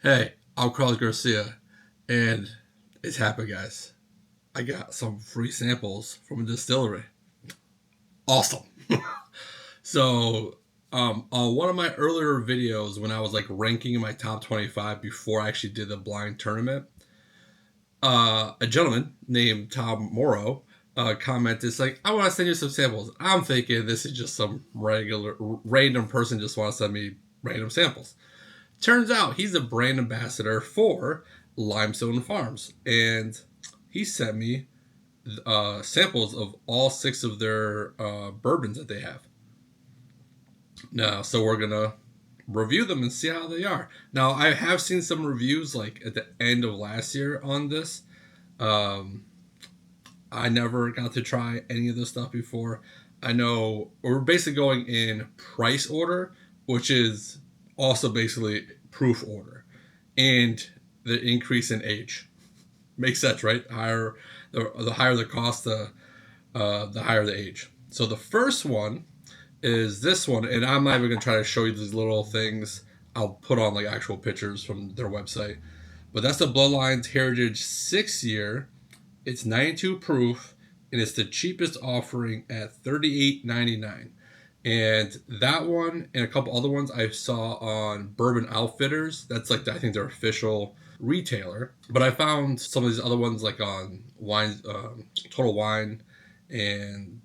Hey, I'm Carlos Garcia, and it's happened, guys. I got some free samples from a distillery. Awesome. So, on one of my earlier videos, when I was like ranking my top 25 before I actually did the blind tournament, a gentleman named Tom Morrow commented, "It's like, I want to send you some samples." I'm thinking this is just some random person just want to send me random samples. Turns out he's a brand ambassador for Limestone Farms, and he sent me samples of all six of their bourbons that they have. Now, so we're gonna review them and see how they are. Now, I have seen some reviews like at the end of last year on this. Um, I never got to try any of this stuff before. I know we're basically going in price order, which is also basically proof order, and the increase in age makes sense, right? Higher the higher the cost, the higher the age. So the first one is this one, and I'm not even gonna try to show you these little things. I'll put on like actual pictures from their website, but that's the Bloodlines Heritage 6 year. It's 92 proof, and it's the cheapest offering at $38.99. And that one and a couple other ones I saw on Bourbon Outfitters. That's like I think their official retailer. But I found some of these other ones like on Wine, Total Wine, and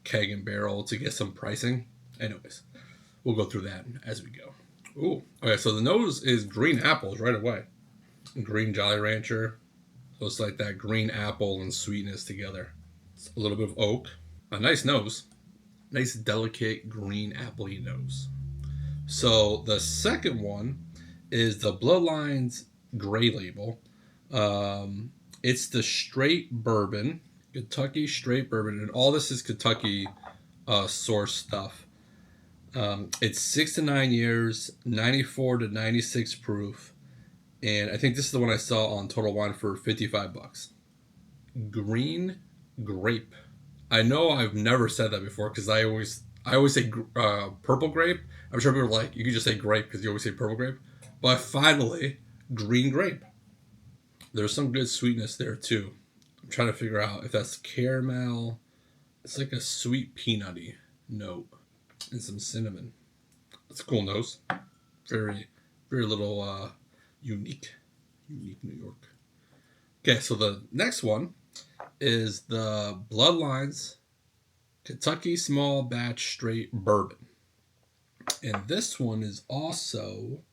Keg and Barrel to get some pricing. Anyways, we'll go through that as we go. Ooh, okay. So the nose is green apples right away. Green Jolly Rancher. So it's like that green apple and sweetness together. It's a little bit of oak. A nice nose. Nice delicate green appley nose. So the second one is the Bloodlines Gray Label. It's the straight bourbon, Kentucky straight bourbon, and all this is Kentucky source stuff. It's 6 to 9 years, 94 to 96 proof, and I think this is the one I saw on Total Wine for $55. Green grape. I know I've never said that before because I always say purple grape. I'm sure people are like, you can just say grape because you always say purple grape. But finally, green grape. There's some good sweetness there too. I'm trying to figure out if that's caramel. It's like a sweet peanutty note and some cinnamon. It's a cool nose. Very, very little unique. Unique New York. Okay, so the next one is the Bloodlines Kentucky Small Batch Straight Bourbon. And this one is also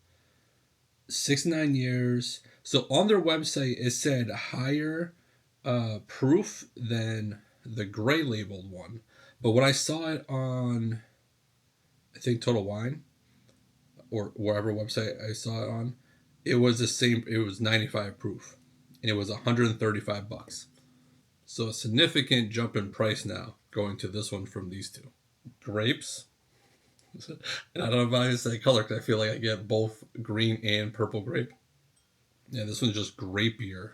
6 to 9 years. So on their website, it said higher proof than the gray labeled one. But when I saw it on, I think Total Wine or wherever website I saw it on, it was the same. It was 95 proof, and it was $135. So a significant jump in price now going to this one from these two. Grapes. And I don't know if I say color because I feel like I get both green and purple grape. Yeah, this one's just grapier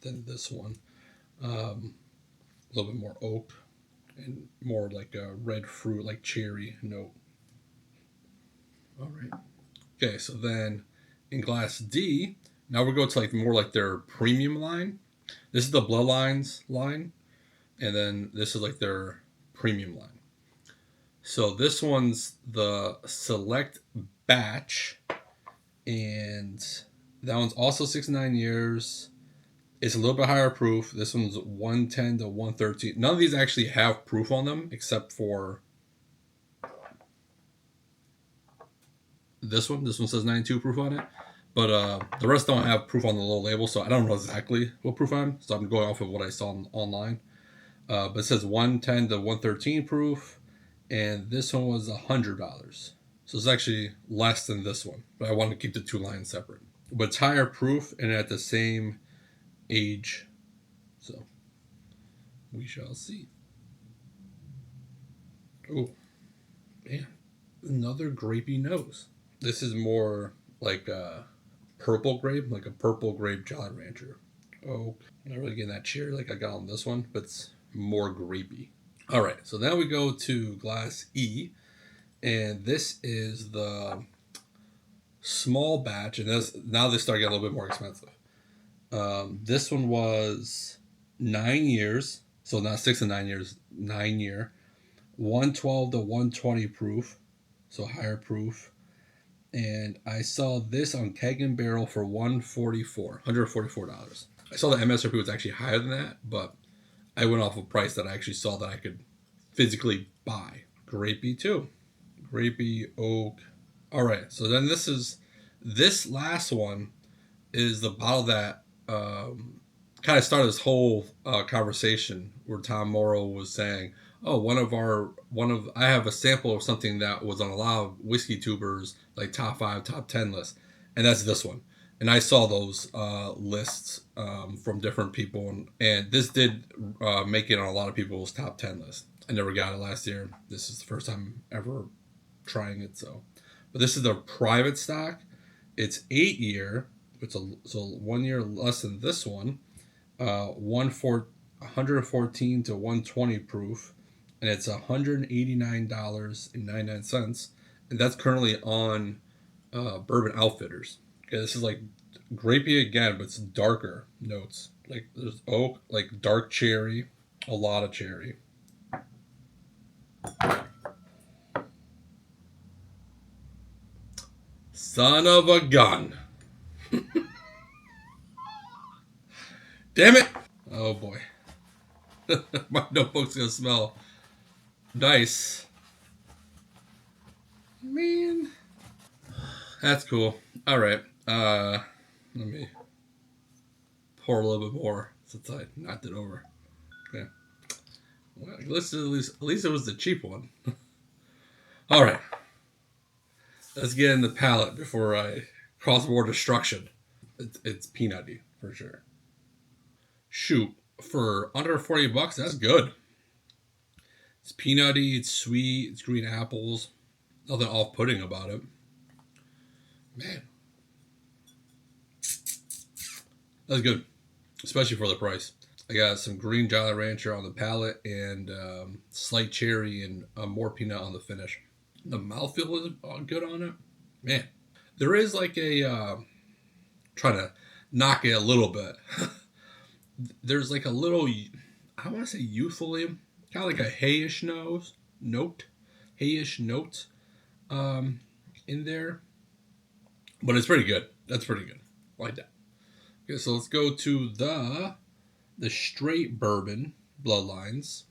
than this one. A little bit more oak and more like a red fruit, like cherry note. All right. Okay, so then in glass D, now we're going to like more like their premium line. This is the Bloodlines line, and then this is like their premium line. So this one's the Select Batch, and that one's also 6 to 9 years. It's a little bit higher proof. This one's 110 to 113. None of these actually have proof on them except for this one. This one says 92 proof on it. But the rest don't have proof on the little label, so I don't know exactly what proof I'm. So I'm going off of what I saw online. But it says 110 to 113 proof, and this one was $100. So it's actually less than this one. But I want to keep the two lines separate. But it's higher proof and at the same age. So we shall see. Oh, man. Another grapey nose. This is more like a purple grape, like a purple grape Jolly Rancher. Oh, I'm not really getting that cherry like I got on this one, but it's more grapey. All right, so now we go to glass E, and this is the small batch, and now they start getting a little bit more expensive. This one was 9 years, so not 6 and 9 years, 9 year, 112 to 120 proof, so higher proof. And I saw this on Keg and Barrel for $144. I saw the MSRP was actually higher than that, but I went off a price that I actually saw that I could physically buy. Grapey too. Grapey, oak. All right, so then this last one is the bottle that kind of started this whole conversation where Tom Morrow was saying, "Oh, I have a sample of something that was on a lot of whiskey tubers like top 5, top 10 lists, and that's this one." And I saw those lists from different people, and this did make it on a lot of people's top 10 lists. I never got it last year. This is the first time ever trying it. But this is the private stock. It's 8 year. So 1 year less than this one. 114 to 120 proof, and it's $189.99, and that's currently on Bourbon Outfitters. Okay, this is like grapey again, but it's darker notes. Like there's oak, like dark cherry, a lot of cherry. Son of a gun. Damn it! Oh boy. My notebook's gonna smell nice. Man. That's cool. Alright. Let me pour a little bit more since I knocked it over. Okay. Well, at least it was the cheap one. Alright. Let's get in the palate before I cross more destruction. It's peanutty for sure. Shoot, for under $40, that's good. It's peanutty, it's sweet, it's green apples. Nothing off-putting about it. Man. That's good, especially for the price. I got some green Jolly Rancher on the palate and slight cherry and more peanut on the finish. The mouthfeel is good on it. Man, there is like a, trying to knock it a little bit. There's like a little, I want to say youthfully, kind of like a hayish note in there. But it's pretty good. That's pretty good. I like that. Okay, so let's go to the straight bourbon bloodlines.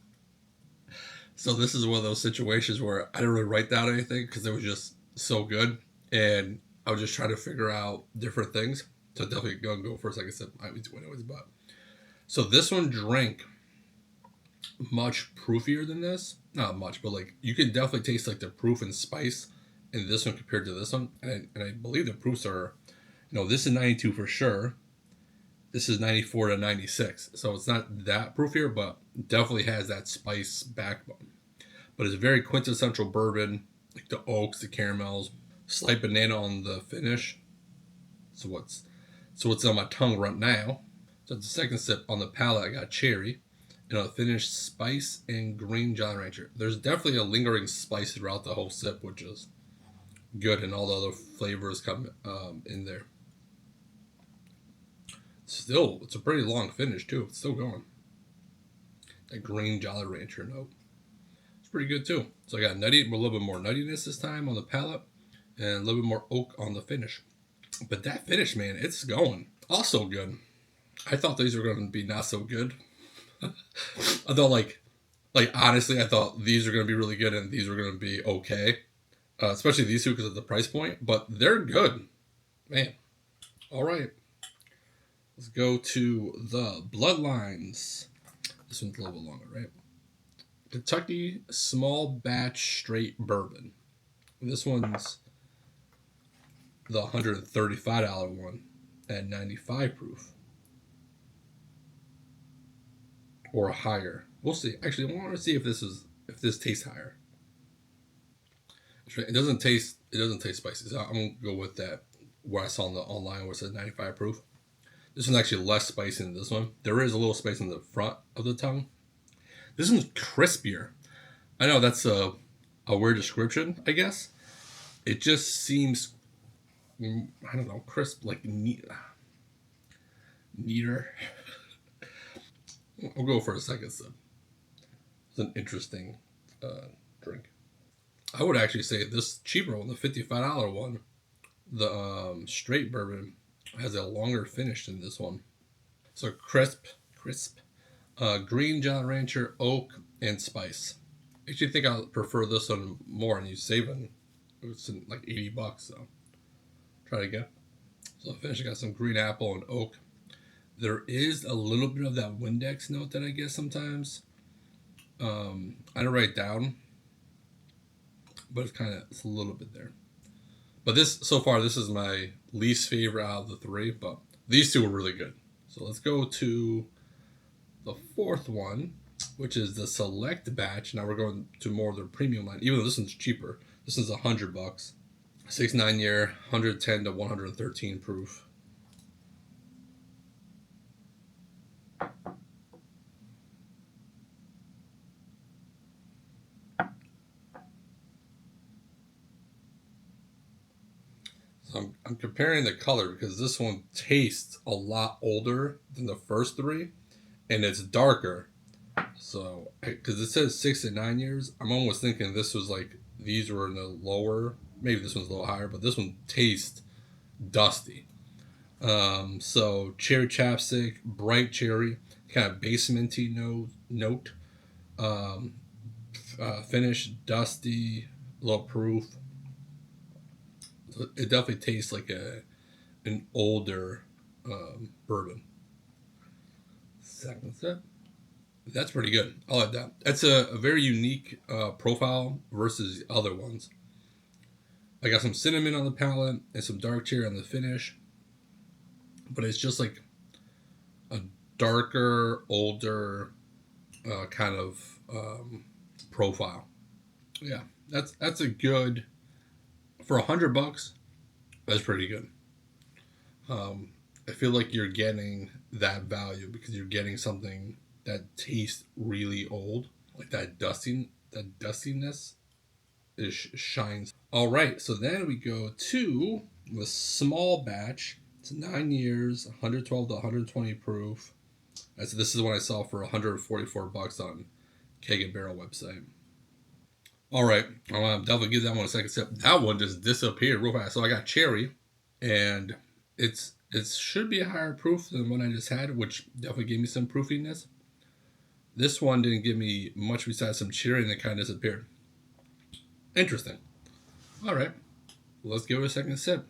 So this is one of those situations where I didn't really write down anything because it was just so good. And I was just trying to figure out different things. So definitely go first, like I said, I always but. So this one drank much proofier than this. Not much, but like you can definitely taste like the proof and spice in this one compared to this one. And I believe the proofs are, this is 92 for sure. This is 94 to 96. So it's not that proofier, but definitely has that spice backbone. But it's a very quintessential bourbon, like the oaks, the caramels, slight banana on the finish. So what's on my tongue right now. So the second sip on the palate, I got cherry. And on the finish, spice and green Jolly Rancher. There's definitely a lingering spice throughout the whole sip, which is good, and all the other flavors come in there. Still, it's a pretty long finish too. It's still going. That green Jolly Rancher note. It's pretty good too. So I got nutty, a little bit more nuttiness this time on the palate, and a little bit more oak on the finish. But that finish, man, it's going. Also good. I thought these were going to be not so good. I thought like honestly, I thought these are going to be really good and these were going to be okay. Especially these two because of the price point. But they're good. Man. All right. Let's go to the Bloodlines. This one's a little bit longer, right? Kentucky Small Batch Straight Bourbon. This one's the $135 one at 95 proof. Or higher. We'll see. Actually, I want to see if this tastes higher. It doesn't taste spicy. So I'm gonna go with that. What I saw on the online where it says 95 proof. This one's actually less spicy than this one. There is a little spice in the front of the tongue. This one's crispier. I know that's a weird description, I guess. It just seems I don't know, crisp, like neater. I'll go for a second sip. It's an interesting drink. I would actually say this cheaper one, the $55 one, the straight bourbon, has a longer finish than this one. So crisp, green Jolly Rancher, oak, and spice. I actually think I prefer this one more, and you saving it's like $80. So try it again. So the finish, I got some green apple and oak. There is a little bit of that Windex note that I get sometimes. I don't write it down, but it's a little bit there. But so far, this is my least favorite out of the three, but these two are really good. So let's go to the fourth one, which is the Select Batch. Now we're going to more of their premium line, even though this one's cheaper. This one's $100. 6-9 year, 110 to 113 proof. So I'm comparing the color because this one tastes a lot older than the first three, and it's darker. So, because it says 6 and 9 years, I'm almost thinking this was like these were in the lower. Maybe this one's a little higher, but this one tastes dusty. So cherry chapstick, bright cherry, kind of basementy note. Um, Finish dusty, low proof. So it definitely tastes like an older bourbon. Second sip. That's pretty good. I like that. That's a very unique profile versus the other ones. I got some cinnamon on the palate and some dark cherry on the finish, but it's just like a darker, older kind of profile. Yeah, that's a good for $100. That's pretty good. I feel like you're getting that value because you're getting something that tastes really old, like that dustiness shines. All right, so then we go to the small batch. It's 9 years, 112 to 120 proof. This is what I saw for $144 on Keg and Barrel website. All right, I'll definitely give that one a second sip. That one just disappeared real fast. So I got cherry, and it should be a higher proof than what I just had, which definitely gave me some proofiness. This one didn't give me much besides some cherry, and it kind of disappeared. Interesting. All right, let's give it a second sip.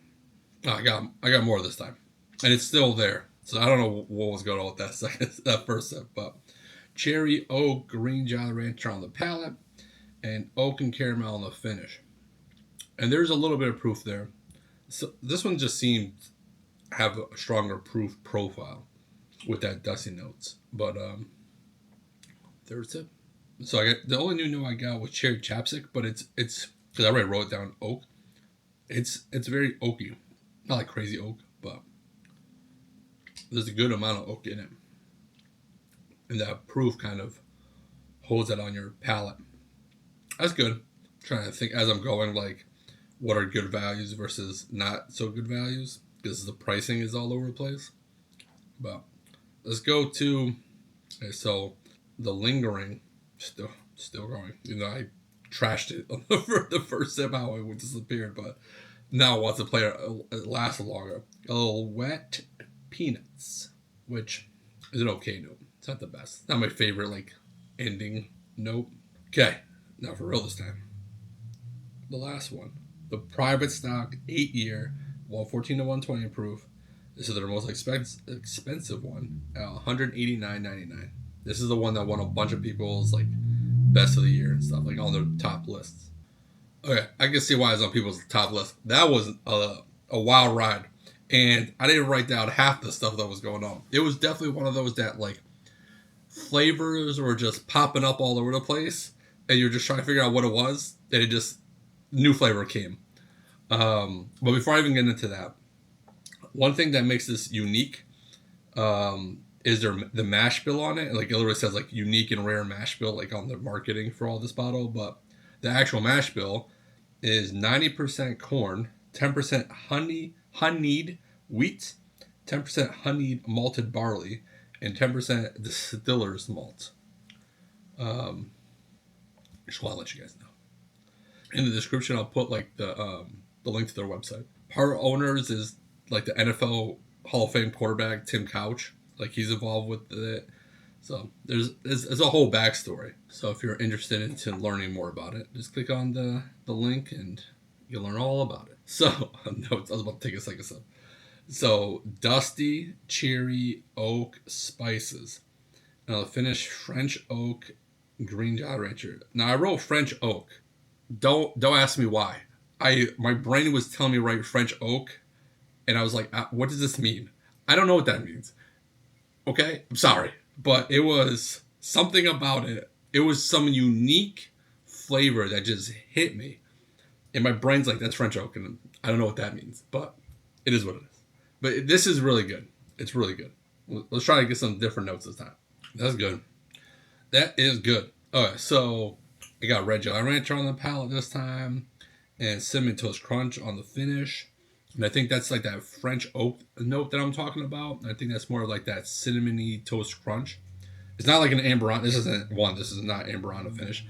Oh, I got more this time, and it's still there. So I don't know what was going on with that first sip, but cherry, oak, green Jolly Rancher on the palate, and oak and caramel on the finish. And there's a little bit of proof there. So this one just seemed have a stronger proof profile with that dusty notes. But third sip. So I got the only new note I got was cherry chapstick, but it's because I already wrote down oak. It's very oaky, not like crazy oak, but there's a good amount of oak in it, and that proof kind of holds that on your palate. That's good. I'm trying to think as I'm going, like what are good values versus not so good values, because the pricing is all over the place. But let's go to so the lingering still going. You know, I trashed it on the first sip how it disappeared, but now wants to play it last longer. A little wet peanuts, which is an okay note. It's not the best. Not my favorite like ending note. Okay, now for real this time. The last one, the private stock 8 year, 114 to 120 proof. This is their most expensive one at $189.99. This is the one that won a bunch of people's like best of the year and stuff, like on their top lists. Okay, I can see why it's on people's top list. That was a wild ride, and I didn't write down half the stuff that was going on. It was definitely one of those that like flavors were just popping up all over the place, and you're just trying to figure out what it was, and it just new flavor came. But before I even get into that, one thing that makes this unique is the mash bill on it. Like it literally says like unique and rare mash bill, like on the marketing for all this bottle. But the actual mash bill is 90% corn, 10% honey, honeyed wheat, 10% honeyed malted barley, and 10% distiller's malt. Just want to let you guys know. In the description, I'll put like the link to their website. Part owners is like the NFL Hall of Fame quarterback Tim Couch. Like he's involved with it. So there's a whole backstory. So if you're interested in learning more about it, just click on the link and you'll learn all about it. So I was about to take a second sip. So dusty cherry oak spices. And I'll finish French oak green Jolly Rancher. Now I wrote French oak. Don't ask me why. My brain was telling me to write French oak, and I was like, what does this mean? I don't know what that means. Okay, I'm sorry, but it was something about it. It was some unique flavor that just hit me, and my brain's like, that's French oak, and I don't know what that means, but it is what it is. But this is really good. It's really good. Let's try to get some different notes this time. That's good. That is good. Okay, so I got red Jolly Rancher on the palate this time, and cinnamon toast crunch on the finish. And I think that's like that French oak note that I'm talking about. I think that's more like that cinnamony toast crunch. It's not like an amberana. This is not amberana finish,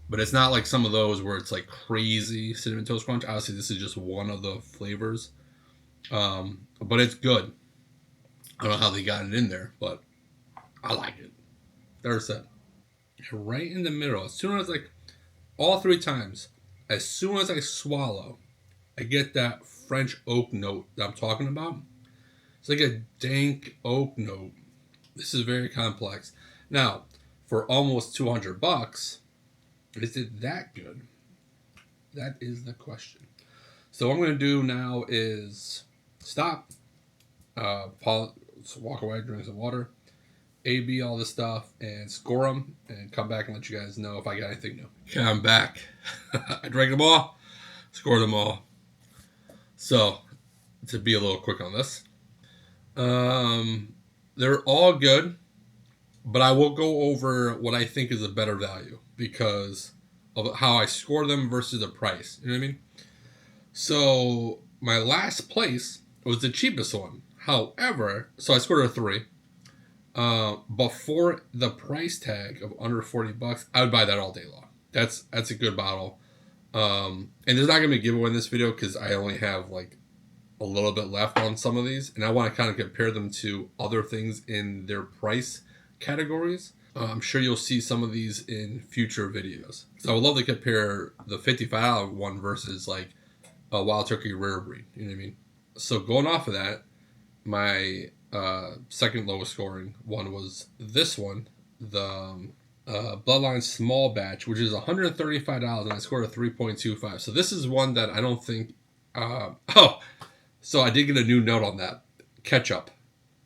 but it's not like some of those where it's like crazy cinnamon toast crunch. Obviously, this is just one of the flavors, but it's good. I don't know how they got it in there, but I like it. There's that. Right in the middle. As soon as all three times, as soon as I swallow, I get that French oak note that I'm talking about. It's like a dank oak note. This is very complex. Now, for almost $200, is it that good? That is the question. So what I'm going to do now is stop, pause, walk away, drink some water, A/B all this stuff, and score them, and come back and let you guys know if I got anything new. Okay, I'm back. I drank them all, scored them all. So, to be a little quick on this, they're all good, but I will go over what I think is a better value because of how I score them versus the price. You know what I mean? So, my last place was the cheapest one. However, so I scored a 3. But for the price tag of under $40, I would buy that all day long. That's a good bottle. And there's not going to be a giveaway in this video because I only have like a little bit left on some of these. And I want to kind of compare them to other things in their price categories. I'm sure you'll see some of these in future videos. So I would love to compare the $55 one versus like a Wild Turkey Rare Breed. You know what I mean? So going off of that, my second lowest scoring one was this one, the Bloodline Small Batch, which is $135, and I scored a 3.25. So this is one that I don't think. So I did get a new note on that. Ketchup.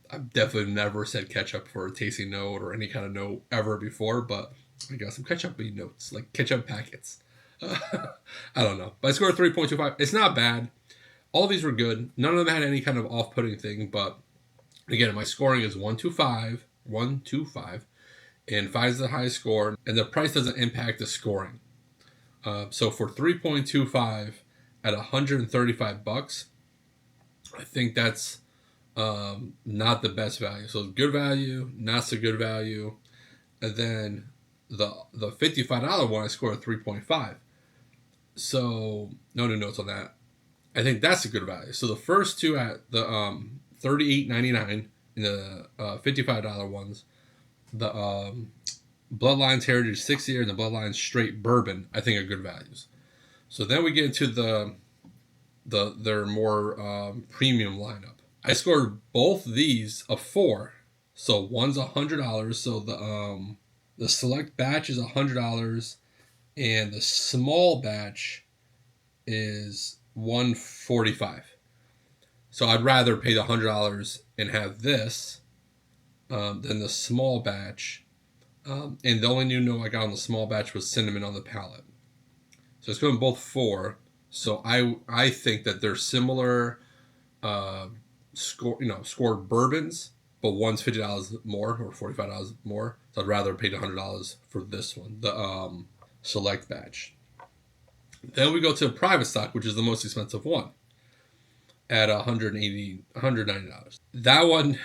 I've definitely never said ketchup for a tasting note or any kind of note ever before, but I got some ketchup-y notes, like ketchup packets. I don't know. But I scored a 3.25. It's not bad. All these were good. None of them had any kind of off-putting thing, but again, my scoring is 125, and 5 is the highest score, and the price doesn't impact the scoring. So for 3.25 at $135, I think that's not the best value. So good value, not so good value, and then the $55 one I scored a 3.5. So no new notes on that. I think that's a good value. So the first two at the $38.99 in the $55 ones, the Bloodlines Heritage 6-year and the Bloodlines Straight Bourbon, I think are good values. So then we get into their more premium lineup. I scored both these a 4. So one's $100. So the select batch is $100, and the small batch is $145. So I'd rather pay the $100 and have this than the small batch. And the only new note I got on the small batch was cinnamon on the palate. So it's going both 4. So I think that they're similar scored bourbons, but one's $50 more or $45 more. So I'd rather pay the $100 for this one, the select batch. Then we go to private stock, which is the most expensive one. at $190. That one,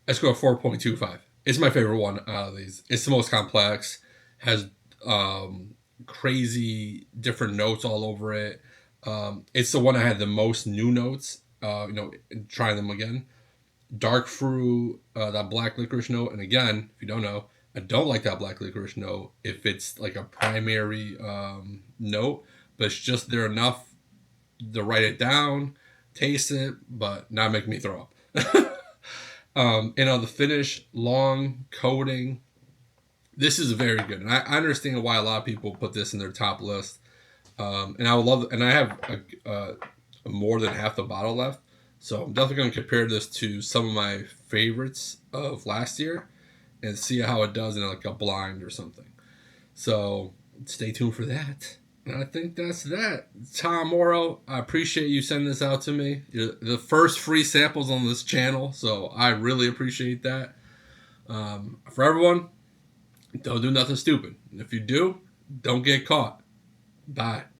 I score 4.25. It's my favorite one out of these. It's the most complex, has crazy different notes all over it. It's the one I had the most new notes, trying them again. Dark fruit, that black licorice note. And again, if you don't know, I don't like that black licorice note if it's like a primary note, but it's just there enough to write it down, taste it, but not make me throw up. The finish, long coating. This is very good, and I understand why a lot of people put this in their top list. And I would love, and I have more than half the bottle left, so I'm definitely going to compare this to some of my favorites of last year, and see how it does in like a blind or something. So stay tuned for that. And I think that's that. Tom Morrow, I appreciate you sending this out to me. You're the first free samples on this channel, so I really appreciate that. For everyone, don't do nothing stupid. If you do, don't get caught. Bye.